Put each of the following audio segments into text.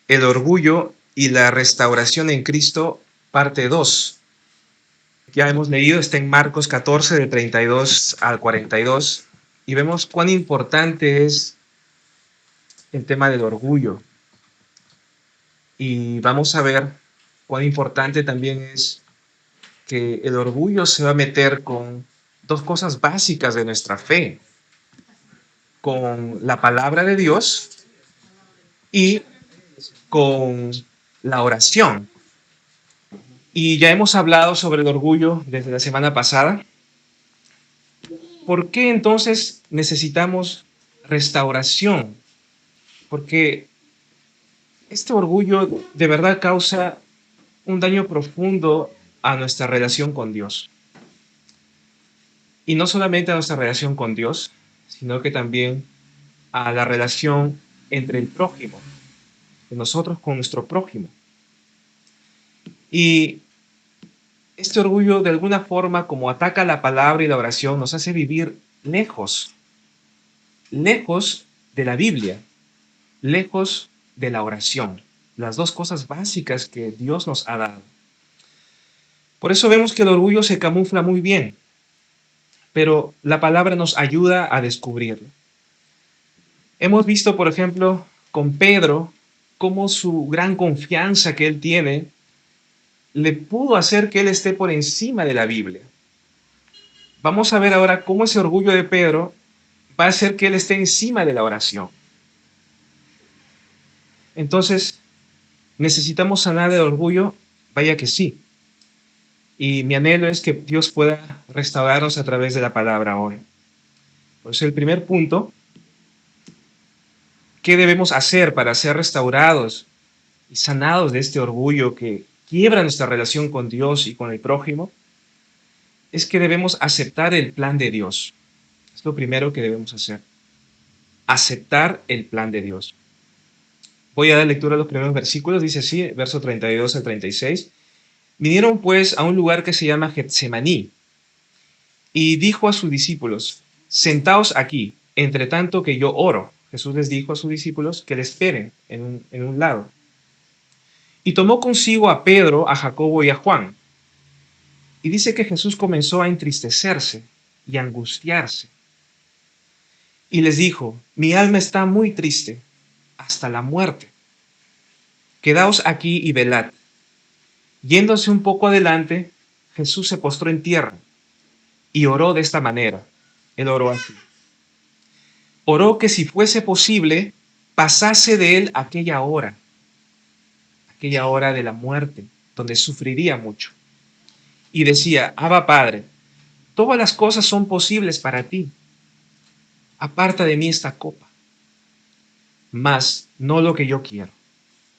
El orgullo y la restauración en Cristo, parte 2. Ya hemos leído, está en Marcos 14, de 32 al 42, y vemos cuán importante es el tema del orgullo. Y vamos a ver cuán importante también es que el orgullo se va a meter con dos cosas básicas de nuestra fe, con la palabra de Dios y con la oración. Y ya hemos hablado sobre el orgullo desde la semana pasada. ¿Por qué entonces necesitamos restauración? Porque este orgullo de verdad causa un daño profundo a nuestra relación con Dios. Y no solamente a nuestra relación con Dios, sino que también a la relación entre el prójimo, de nosotros con nuestro prójimo. Y este orgullo, de alguna forma, como ataca la palabra y la oración, nos hace vivir lejos de la Biblia, lejos de la oración, las dos cosas básicas que Dios nos ha dado. Por eso vemos que el orgullo se camufla muy bien, pero la palabra nos ayuda a descubrirlo. Hemos visto, por ejemplo, con Pedro, cómo su gran confianza que él tiene le pudo hacer que él esté por encima de la Biblia. Vamos a ver ahora cómo ese orgullo de Pedro va a hacer que él esté encima de la oración. Entonces, ¿necesitamos sanar el orgullo? Vaya que sí. Y mi anhelo es que Dios pueda restaurarnos a través de la palabra hoy. Por eso el primer punto, ¿qué debemos hacer para ser restaurados y sanados de este orgullo que quiebra nuestra relación con Dios y con el prójimo? Es que debemos aceptar el plan de Dios. Es lo primero que debemos hacer. Aceptar el plan de Dios. Voy a dar lectura a los primeros versículos. Dice así, verso 32 al 36. Vinieron pues a un lugar que se llama Getsemaní, y dijo a sus discípulos: sentaos aquí, entre tanto que yo oro. Jesús les dijo a sus discípulos que le esperen en un lado. Y tomó consigo a Pedro, a Jacobo y a Juan. Y dice que Jesús comenzó a entristecerse y a angustiarse. Y les dijo: mi alma está muy triste, hasta la muerte. Quedaos aquí y velad. Yéndose un poco adelante, Jesús se postró en tierra y oró de esta manera. Él oró así. Oró que si fuese posible, pasase de él aquella hora de la muerte, donde sufriría mucho. Y decía: Abba, Padre, todas las cosas son posibles para ti. Aparta de mí esta copa. Mas no lo que yo quiero,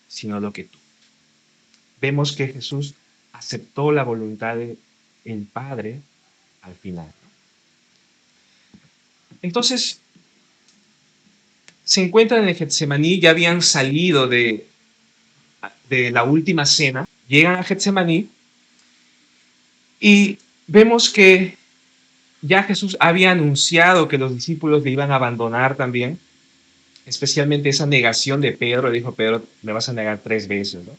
sino lo que tú. Vemos que Jesús aceptó la voluntad del Padre al final. Entonces, se encuentran en el Getsemaní, ya habían salido de la última cena, llegan a Getsemaní y vemos que ya Jesús había anunciado que los discípulos le iban a abandonar también, especialmente esa negación de Pedro. Dijo: Pedro, me vas a negar 3 veces, ¿no?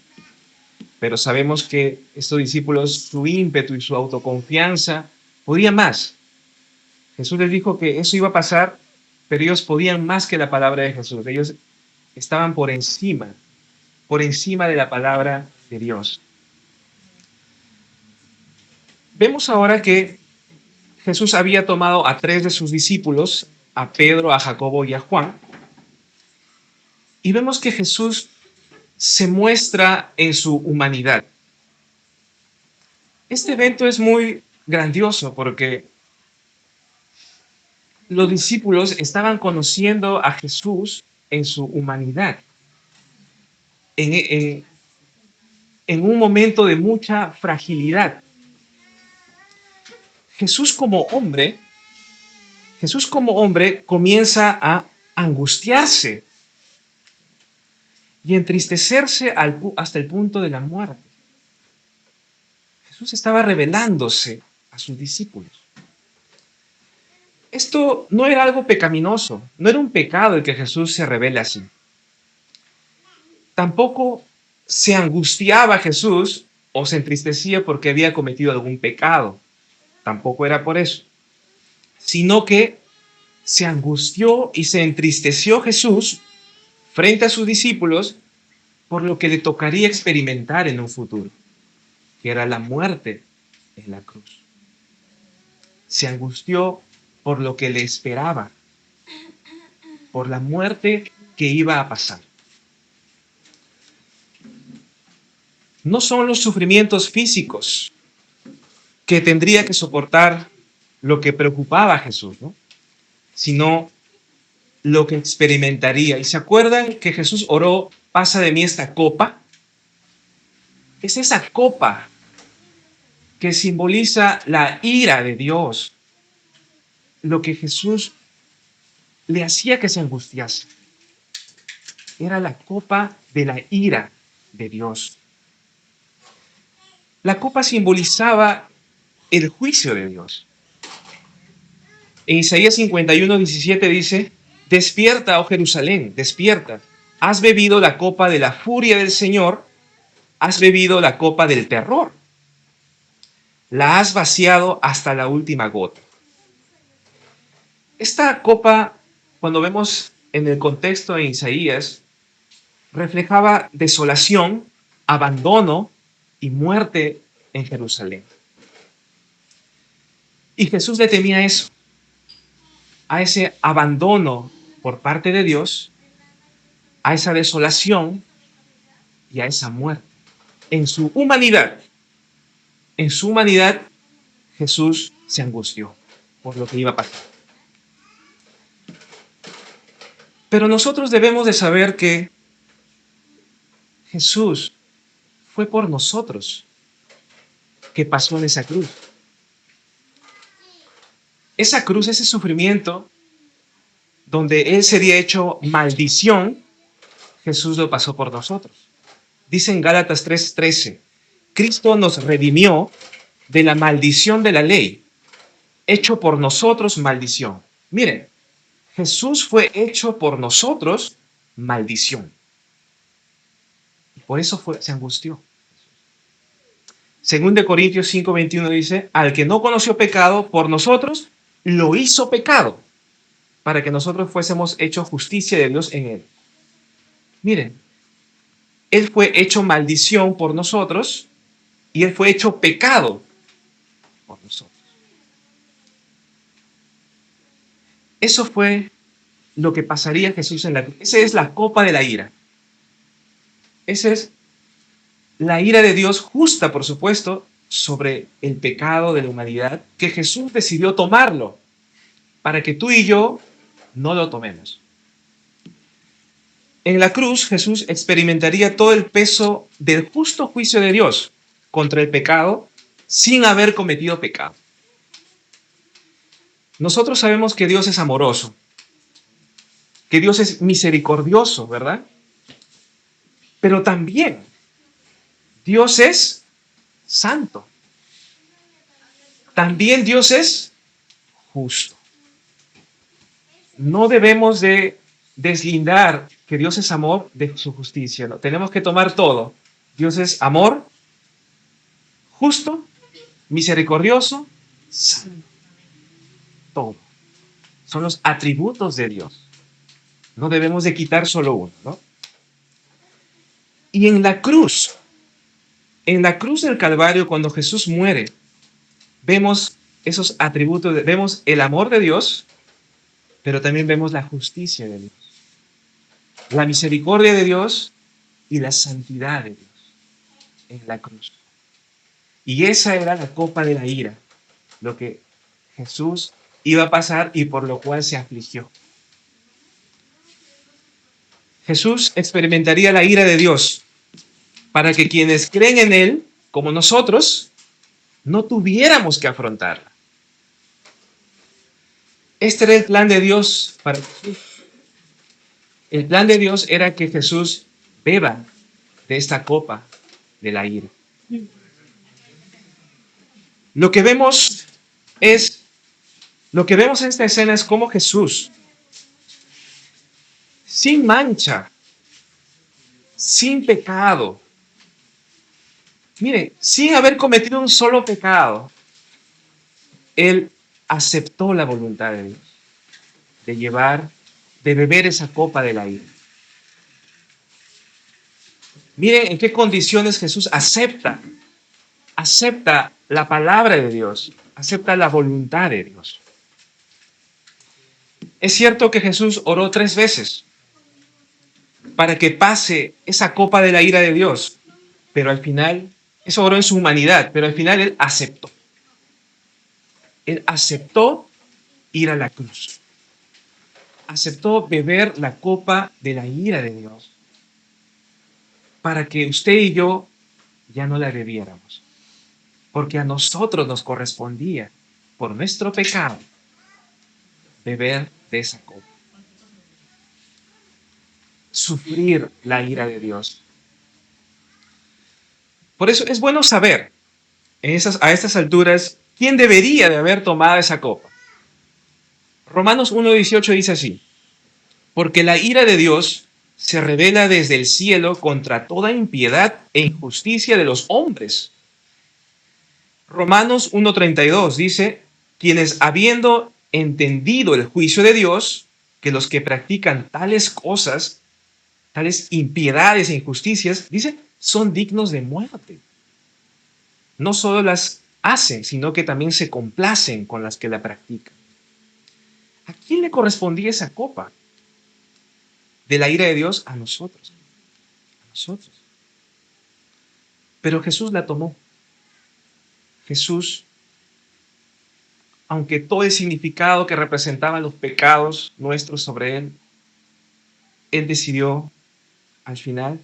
Pero sabemos que estos discípulos, su ímpetu y su autoconfianza, podían más. Jesús les dijo que eso iba a pasar, pero ellos podían más que la palabra de Jesús. Ellos estaban por encima de la palabra de Dios. Vemos ahora que Jesús había tomado a 3 de sus discípulos, a Pedro, a Jacobo y a Juan, y vemos que Jesús se muestra en su humanidad. Este evento es muy grandioso porque los discípulos estaban conociendo a Jesús en su humanidad, en un momento de mucha fragilidad. Jesús como hombre comienza a angustiarse y entristecerse hasta el punto de la muerte. Jesús estaba revelándose a sus discípulos. Esto no era algo pecaminoso, no era un pecado el que Jesús se revele así. Tampoco se angustiaba Jesús o se entristecía porque había cometido algún pecado. Tampoco era por eso. Sino que se angustió y se entristeció Jesús frente a sus discípulos por lo que le tocaría experimentar en un futuro, que era la muerte en la cruz. Se angustió por lo que le esperaba, por la muerte que iba a pasar. No son los sufrimientos físicos que tendría que soportar lo que preocupaba a Jesús, ¿no? Sino lo que experimentaría. ¿Y se acuerdan que Jesús oró, pasa de mí esta copa? Es esa copa que simboliza la ira de Dios, lo que Jesús le hacía que se angustiase. Era la copa de la ira de Dios. La copa simbolizaba el juicio de Dios. En Isaías 51:17 dice: despierta, oh Jerusalén, despierta. Has bebido la copa de la furia del Señor, has bebido la copa del terror. La has vaciado hasta la última gota. Esta copa, cuando vemos en el contexto de Isaías, reflejaba desolación, abandono y muerte en Jerusalén. Y Jesús le temía eso, a ese abandono por parte de Dios, a esa desolación y a esa muerte. En su humanidad, Jesús se angustió por lo que iba a pasar. Pero nosotros debemos de saber que Jesús fue por nosotros que pasó en esa cruz. Esa cruz, ese sufrimiento, donde Él sería hecho maldición, Jesús lo pasó por nosotros. Dice en Gálatas 3:13, Cristo nos redimió de la maldición de la ley, hecho por nosotros maldición. Miren, Jesús fue hecho por nosotros maldición. Y por eso se angustió. Según de Corintios 5:21 dice, al que no conoció pecado, por nosotros lo hizo pecado, para que nosotros fuésemos hechos justicia de Dios en él. Miren, Él fue hecho maldición por nosotros y Él fue hecho pecado por nosotros. Eso fue lo que pasaría a Jesús en la cruz. Esa es la copa de la ira. Esa es la ira de Dios justa, por supuesto, sobre el pecado de la humanidad, que Jesús decidió tomarlo para que tú y yo no lo tomemos. En la cruz, Jesús experimentaría todo el peso del justo juicio de Dios contra el pecado sin haber cometido pecado. Nosotros sabemos que Dios es amoroso, que Dios es misericordioso, ¿verdad? Pero también Dios es santo. También Dios es justo. No debemos de deslindar que Dios es amor de su justicia. ¿No? Tenemos que tomar todo. Dios es amor, justo, misericordioso, santo. Todo. Son los atributos de Dios. No debemos de quitar solo uno, ¿no? Y en la cruz del Calvario, cuando Jesús muere, vemos esos atributos, vemos el amor de Dios, pero también vemos la justicia de Dios, la misericordia de Dios y la santidad de Dios en la cruz. Y esa era la copa de la ira, lo que Jesús iba a pasar y por lo cual se afligió. Jesús experimentaría la ira de Dios para que quienes creen en Él, como nosotros, no tuviéramos que afrontarla. Este era el plan de Dios para Jesús. El plan de Dios era que Jesús beba de esta copa de la ira. Lo que vemos en esta escena es cómo Jesús, sin mancha, sin pecado. Miren, sin haber cometido un solo pecado, Él aceptó la voluntad de Dios, de llevar, de beber esa copa de la ira. Miren en qué condiciones Jesús acepta la palabra de Dios, acepta la voluntad de Dios. Es cierto que Jesús oró 3 veces para que pase esa copa de la ira de Dios, pero al final, eso oró en su humanidad, pero al final Él aceptó. Él aceptó ir a la cruz. Aceptó beber la copa de la ira de Dios para que usted y yo ya no la bebiéramos. Porque a nosotros nos correspondía, por nuestro pecado, beber de esa copa. Sufrir la ira de Dios. Por eso es bueno saber, a estas alturas, quién debería de haber tomado esa copa. Romanos 1:18 dice así: porque la ira de Dios se revela desde el cielo contra toda impiedad e injusticia de los hombres. Romanos 1:32 dice: quienes habiendo entendido el juicio de Dios, que los que practican tales cosas, tales impiedades e injusticias, dice, son dignos de muerte. No solo las hacen, sino que también se complacen con las que la practican. ¿A quién le correspondía esa copa de la ira de Dios? A nosotros. A nosotros. Pero Jesús la tomó. Jesús, aunque todo el significado que representaban los pecados nuestros sobre él, él decidió al final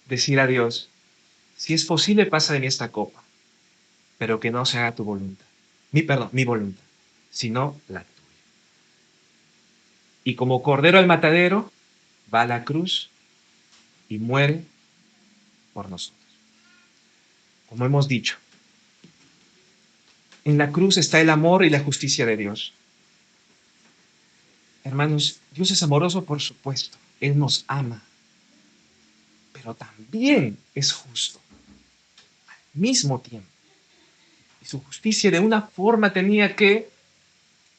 decir a Dios: si es posible, pasa de mí esta copa, pero que no se haga tu voluntad. Mi voluntad, sino la tuya. Y como cordero al matadero, va a la cruz y muere por nosotros. Como hemos dicho, en la cruz está el amor y la justicia de Dios. Hermanos, Dios es amoroso, por supuesto. Él nos ama, pero también es justo al mismo tiempo. Y su justicia de una forma tenía que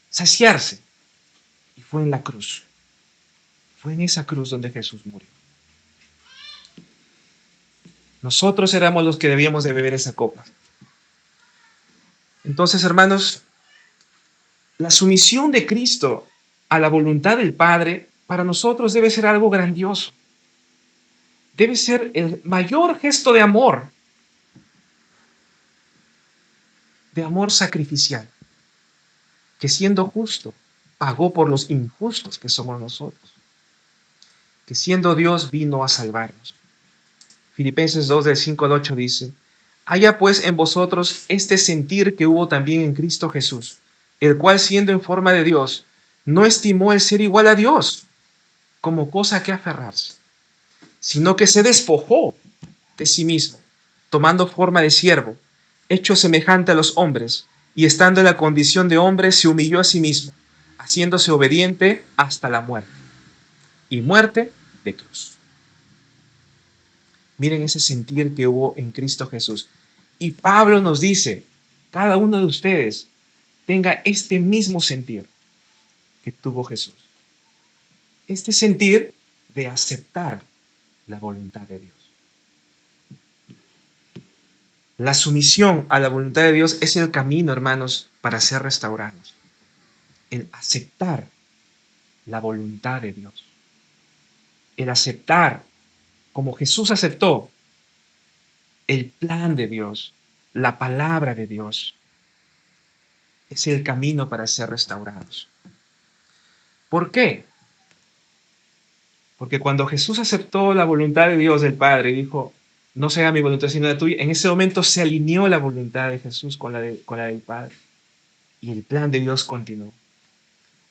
saciarse. Y fue en la cruz. Fue en esa cruz donde Jesús murió. Nosotros éramos los que debíamos de beber esa copa. Entonces, hermanos, la sumisión de Cristo a la voluntad del Padre para nosotros debe ser algo grandioso. Debe ser el mayor gesto de amor sacrificial, que siendo justo, pagó por los injustos que somos nosotros, que siendo Dios vino a salvarnos. Filipenses 2, del 5 al 8 dice: haya pues en vosotros este sentir que hubo también en Cristo Jesús, el cual siendo en forma de Dios, no estimó el ser igual a Dios como cosa que aferrarse, sino que se despojó de sí mismo, tomando forma de siervo, hecho semejante a los hombres, y estando en la condición de hombre, se humilló a sí mismo, haciéndose obediente hasta la muerte, y muerte de cruz. Miren ese sentir que hubo en Cristo Jesús. Y Pablo nos dice: cada uno de ustedes tenga este mismo sentir que tuvo Jesús. Este sentir de aceptar la voluntad de Dios. La sumisión a la voluntad de Dios es el camino, hermanos, para ser restaurados. El aceptar la voluntad de Dios. El aceptar, como Jesús aceptó, el plan de Dios, la palabra de Dios. Es el camino para ser restaurados. ¿Por qué? Porque cuando Jesús aceptó la voluntad de Dios, del Padre, y dijo: no sea mi voluntad sino la tuya, en ese momento se alineó la voluntad de Jesús con la del Padre. Y el plan de Dios continuó.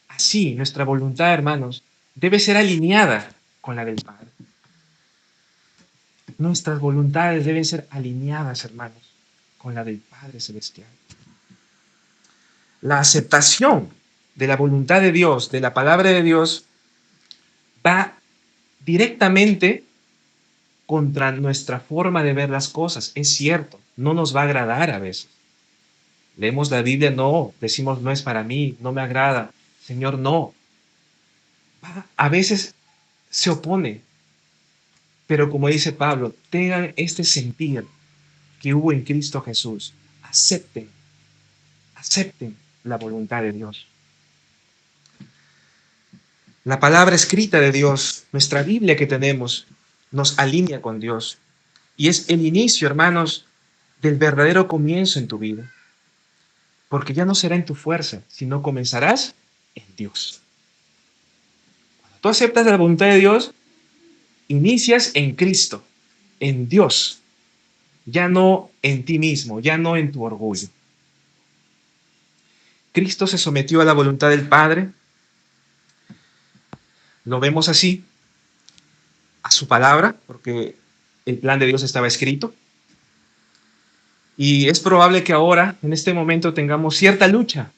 Así, nuestra voluntad, hermanos, debe ser alineada con la del Padre. Nuestras voluntades deben ser alineadas, hermanos, con la del Padre Celestial. La aceptación de la voluntad de Dios, de la palabra de Dios, va directamente contra nuestra forma de ver las cosas. Es cierto, no nos va a agradar a veces. Leemos la Biblia, no, decimos no es para mí, no me agrada. Señor, no. A veces se opone, pero como dice Pablo, tengan este sentir que hubo en Cristo Jesús. Acepten la voluntad de Dios. La palabra escrita de Dios, nuestra Biblia que tenemos, nos alinea con Dios. Y es el inicio, hermanos, del verdadero comienzo en tu vida. Porque ya no será en tu fuerza, sino comenzarás en Dios. Cuando tú aceptas la voluntad de Dios, inicias en Cristo, en Dios, ya no en ti mismo, ya no en tu orgullo. Cristo se sometió a la voluntad del Padre. Lo vemos así, a su palabra, porque el plan de Dios estaba escrito. Y es probable que ahora, en este momento, tengamos cierta lucha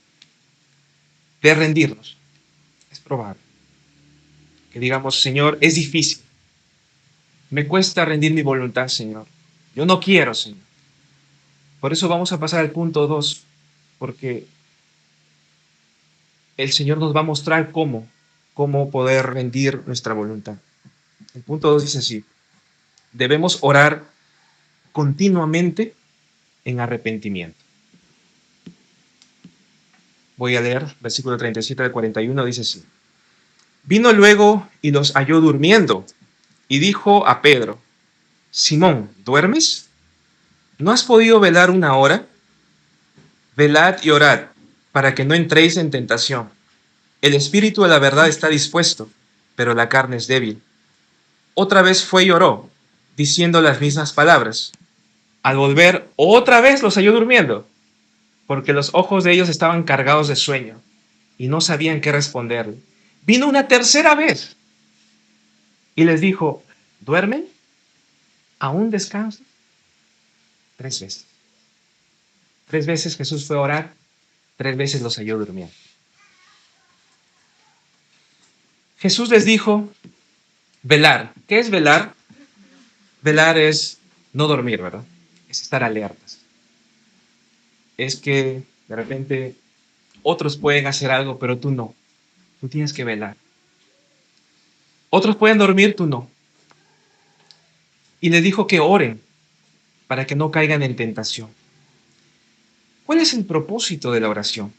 de rendirnos. Es probable que digamos, Señor, es difícil. Me cuesta rendir mi voluntad, Señor. Yo no quiero, Señor. Por eso vamos a pasar al punto 2, porque el Señor nos va a mostrar cómo poder rendir nuestra voluntad. El punto 2 dice así: debemos orar continuamente en arrepentimiento. Voy a leer versículo 37 al 41, dice así: Vino luego y los halló durmiendo, y dijo a Pedro: Simón, ¿duermes? ¿No has podido velar una hora? Velad y orad, para que no entréis en tentación. El espíritu de la verdad está dispuesto, pero la carne es débil. Otra vez fue y oró, diciendo las mismas palabras. Al volver, otra vez los halló durmiendo, porque los ojos de ellos estaban cargados de sueño, y no sabían qué responderle. Vino una tercera vez, y les dijo: ¿duermen? ¿Aún descansan? 3 veces. 3 veces Jesús fue a orar, 3 veces los halló durmiendo. Jesús les dijo: velar. ¿Qué es velar? Velar es no dormir, ¿verdad? Es estar alertas. Es que de repente otros pueden hacer algo, pero tú no. Tú tienes que velar. Otros pueden dormir, tú no. Y les dijo que oren para que no caigan en tentación. ¿Cuál es el propósito de la oración?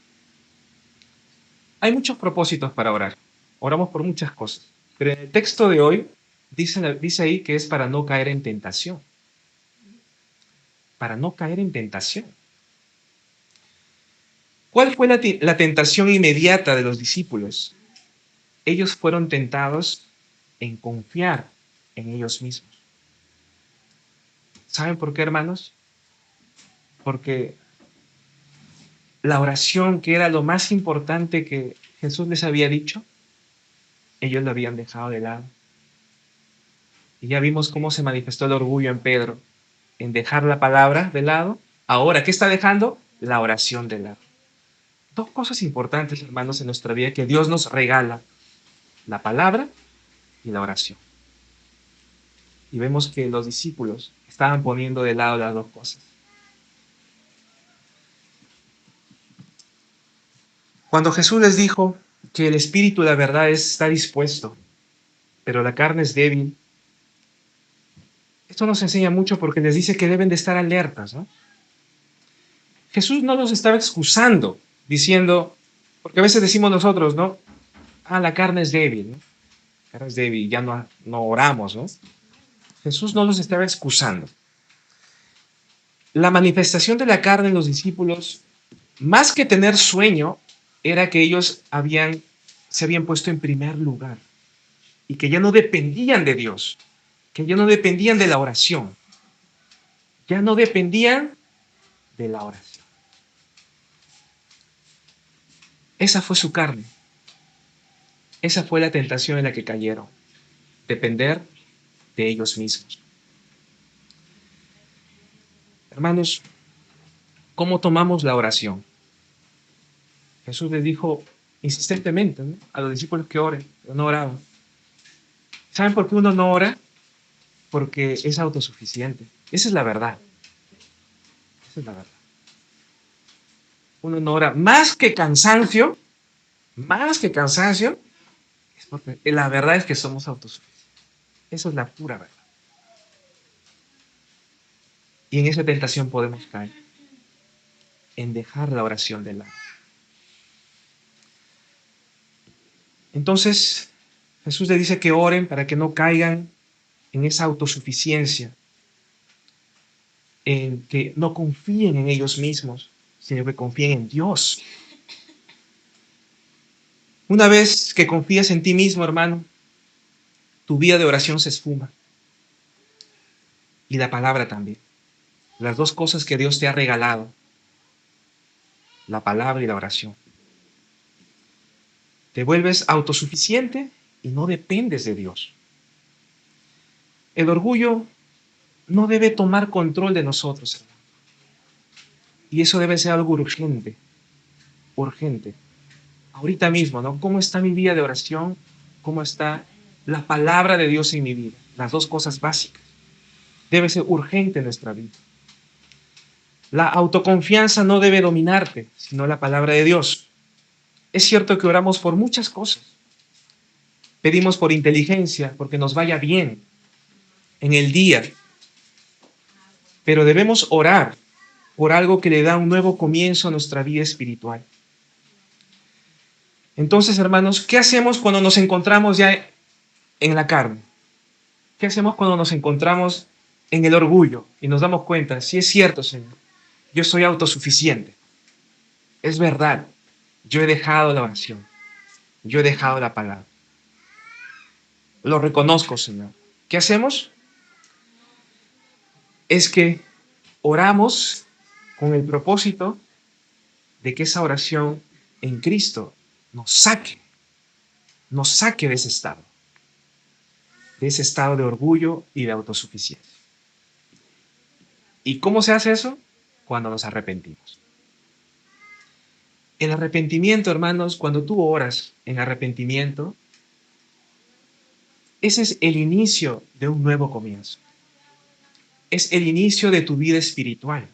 Hay muchos propósitos para orar. Oramos por muchas cosas. Pero en el texto de hoy dice ahí que es para no caer en tentación. Para no caer en tentación. ¿Cuál fue la tentación inmediata de los discípulos? Ellos fueron tentados en confiar en ellos mismos. ¿Saben por qué, hermanos? Porque la oración, que era lo más importante que Jesús les había dicho, ellos lo habían dejado de lado. Y ya vimos cómo se manifestó el orgullo en Pedro, en dejar la palabra de lado. Ahora, ¿qué está dejando? La oración de lado. 2 cosas importantes, hermanos, en nuestra vida que Dios nos regala: la palabra y la oración. Y vemos que los discípulos estaban poniendo de lado las 2 cosas. Cuando Jesús les dijo que el espíritu de la verdad está dispuesto, pero la carne es débil, esto nos enseña mucho porque les dice que deben de estar alertas, ¿no? Jesús no los estaba excusando, diciendo, porque a veces decimos nosotros, ¿no? La carne es débil, ¿no? La carne es débil, ya no oramos, ¿no? Jesús no los estaba excusando. La manifestación de la carne en los discípulos, más que tener sueño, era que ellos se habían puesto en primer lugar y que ya no dependían de Dios, que ya no dependían de la oración, ya no dependían de la oración. Esa fue su carne. Esa fue la tentación en la que cayeron, depender de ellos mismos. Hermanos, ¿cómo tomamos la oración? Jesús les dijo insistentemente, ¿no?, a los discípulos que oren, pero no oraban. ¿Saben por qué uno no ora? porque es autosuficiente. Esa es la verdad. Esa es la verdad. Uno no ora más que cansancio, es porque la verdad es que somos autosuficientes. Eso es la pura verdad. Y en esa tentación podemos caer, en dejar la oración de lado. Entonces, Jesús le dice que oren para que no caigan en esa autosuficiencia, en que no confíen en ellos mismos, sino que confíen en Dios. Una vez que confías en ti mismo, hermano, tu vida de oración se esfuma. Y la palabra también. Las dos cosas que Dios te ha regalado, la palabra y la oración. Te vuelves autosuficiente y no dependes de Dios. El orgullo no debe tomar control de nosotros, hermano. Y eso debe ser algo urgente, urgente. Ahorita mismo, ¿no? ¿Cómo está mi vida de oración? ¿Cómo está la palabra de Dios en mi vida? Las dos cosas básicas. Debe ser urgente en nuestra vida. La autoconfianza no debe dominarte, sino la palabra de Dios. Es cierto que oramos por muchas cosas. Pedimos por inteligencia, porque nos vaya bien en el día. Pero debemos orar por algo que le da un nuevo comienzo a nuestra vida espiritual. Entonces, hermanos, ¿qué hacemos cuando nos encontramos ya en la carne? ¿Qué hacemos cuando nos encontramos en el orgullo y nos damos cuenta, sí es cierto, Señor, yo soy autosuficiente? Es verdad, yo he dejado la oración, yo he dejado la palabra. Lo reconozco, Señor. ¿Qué hacemos? Es que oramos con el propósito de que esa oración en Cristo nos saque de ese estado de orgullo y de autosuficiencia. ¿Y cómo se hace eso? Cuando nos arrepentimos. El arrepentimiento, hermanos, cuando tú oras en arrepentimiento, ese es el inicio de un nuevo comienzo. Es el inicio de tu vida espiritual.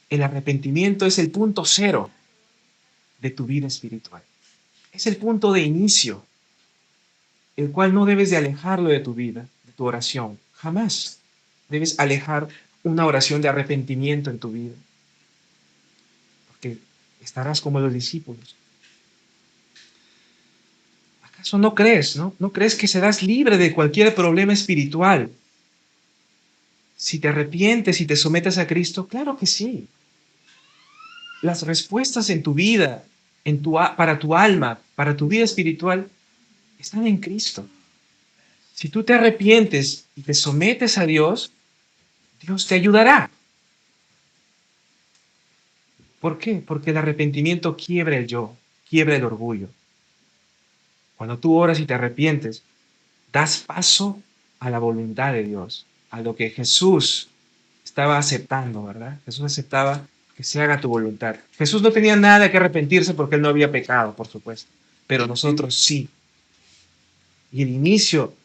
El arrepentimiento es el punto cero de tu vida espiritual. Es el punto de inicio, el cual no debes de alejarlo de tu vida, de tu oración. Jamás debes alejar una oración de arrepentimiento en tu vida. Porque estarás como los discípulos. ¿Acaso no crees, no? ¿No crees que serás libre de cualquier problema espiritual si te arrepientes y te sometes a Cristo? Claro que sí. Las respuestas en tu vida, para tu alma, para tu vida espiritual, están en Cristo. Si tú te arrepientes y te sometes a Dios, Dios te ayudará. ¿Por qué? Porque el arrepentimiento quiebra el yo, quiebra el orgullo. Cuando tú oras y te arrepientes, das paso a la voluntad de Dios, a lo que Jesús estaba aceptando, ¿verdad? Jesús aceptaba que se haga tu voluntad. Jesús no tenía nada que arrepentirse porque él no había pecado, por supuesto, pero nosotros sí. Y el inicio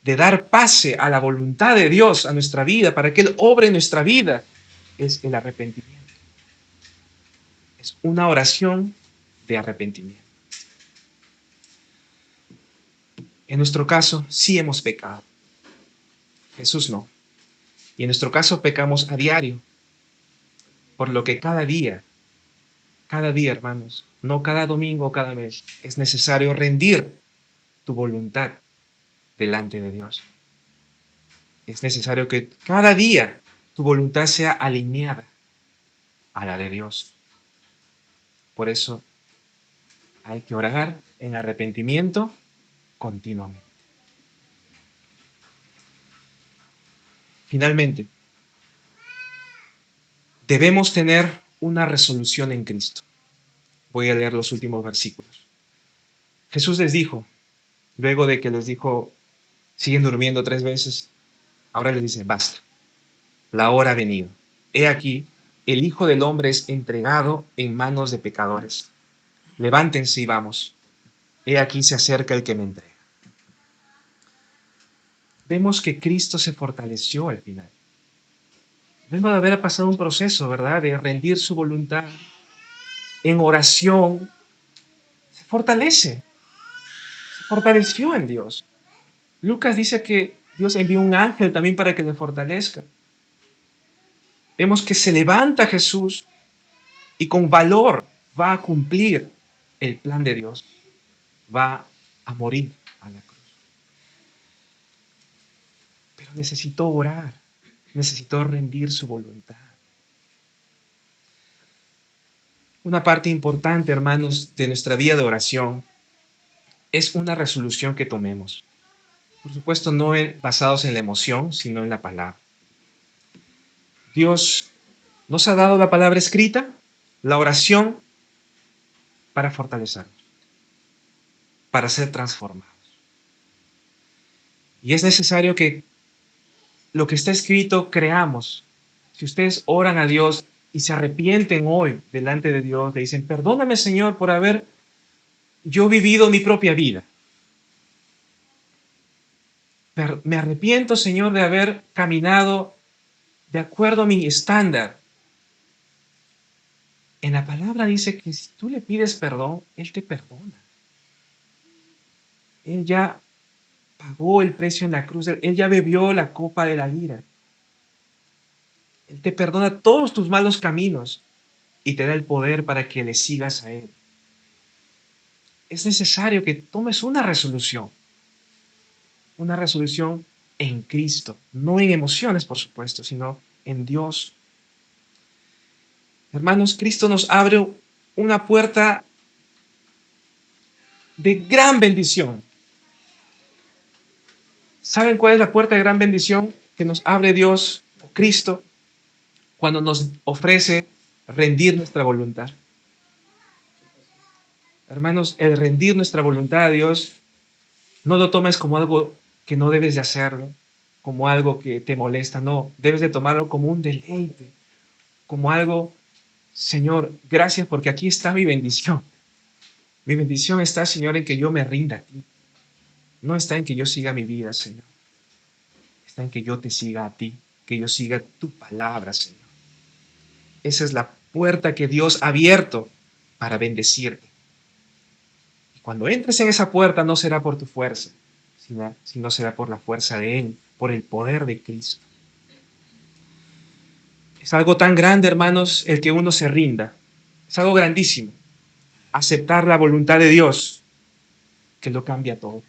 de dar pase a la voluntad de Dios, a nuestra vida, para que Él obre en nuestra vida, es el arrepentimiento. Es una oración de arrepentimiento. En nuestro caso, sí hemos pecado. Jesús no. Y en nuestro caso pecamos a diario. Por lo que cada día, hermanos, no cada domingo o cada mes, es necesario rendir tu voluntad delante de Dios. Es necesario que cada día tu voluntad sea alineada a la de Dios. Por eso hay que orar en arrepentimiento continuamente. Finalmente, debemos tener una resolución en Cristo. Voy a leer los últimos versículos. Jesús les dijo, luego de que les dijo, siguen durmiendo 3 veces, ahora les dice, basta, la hora ha venido. He aquí, el Hijo del Hombre es entregado en manos de pecadores. Levántense y vamos. He aquí se acerca el que me entrega. vemos que Cristo se fortaleció al final. Luego de haber pasado un proceso, ¿verdad? De rendir su voluntad en oración, se fortalece, se fortaleció en Dios. Lucas dice que Dios envió un ángel también para que le fortalezca. Vemos que se levanta Jesús y con valor va a cumplir el plan de Dios. Va a morir a la cruz. Pero necesitó orar, necesitó rendir su voluntad. Una parte importante, hermanos, de nuestra vida de oración es una resolución que tomemos. Por supuesto, no basados en la emoción, sino en la palabra. Dios nos ha dado la palabra escrita, la oración, para fortalecernos, para ser transformados. Y es necesario que lo que está escrito creamos. Si ustedes oran a Dios y se arrepienten hoy delante de Dios, le dicen, perdóname Señor por haber yo vivido mi propia vida. Me arrepiento, Señor, de haber caminado de acuerdo a mi estándar. En la palabra dice que si tú le pides perdón, Él te perdona. Él ya pagó el precio en la cruz. Él ya bebió la copa de la ira. Él te perdona todos tus malos caminos y te da el poder para que le sigas a Él. Es necesario que tomes una resolución en Cristo, no en emociones, por supuesto, sino en Dios. Hermanos, Cristo nos abre una puerta de gran bendición. ¿Saben cuál es la puerta de gran bendición que nos abre Dios o Cristo cuando nos ofrece rendir nuestra voluntad? Hermanos, el rendir nuestra voluntad a Dios, no lo tomes como algo que no debes de hacerlo, como algo que te molesta, no, debes de tomarlo como un deleite, como algo, Señor, gracias porque aquí está mi bendición. Mi bendición está, Señor, en que yo me rinda a ti. No está en que yo siga mi vida, Señor. Está en que yo te siga a ti, que yo siga tu palabra, Señor. Esa es la puerta que Dios ha abierto para bendecirte. Y cuando entres en esa puerta no será por tu fuerza, sino será por la fuerza de Él, por el poder de Cristo. Es algo tan grande, hermanos, el que uno se rinda. Es algo grandísimo. Aceptar la voluntad de Dios, que lo cambia todo.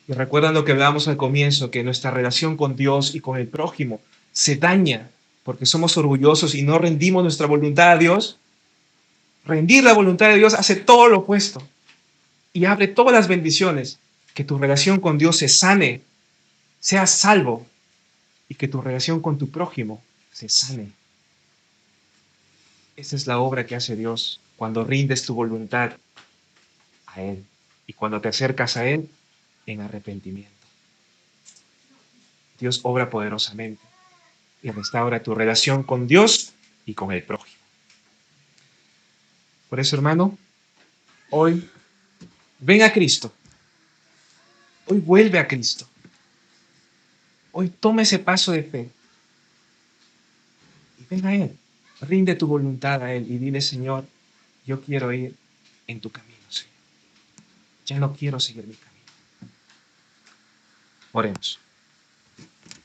Y recuerdan lo que hablábamos al comienzo, que nuestra relación con Dios y con el prójimo se daña porque somos orgullosos y no rendimos nuestra voluntad a Dios. Rendir la voluntad de Dios hace todo lo opuesto y abre todas las bendiciones. Que tu relación con Dios se sane, seas salvo y que tu relación con tu prójimo se sane. Esa es la obra que hace Dios cuando rindes tu voluntad a Él y cuando te acercas a Él en arrepentimiento. Dios obra poderosamente y restaura tu relación con Dios y con el prójimo. Por eso, hermano, hoy ven a Cristo. Hoy vuelve a Cristo. Hoy toma ese paso de fe y ven a Él. Rinde tu voluntad a Él y dile, Señor, yo quiero ir en tu camino, Señor. Ya no quiero seguir mi camino. Oremos.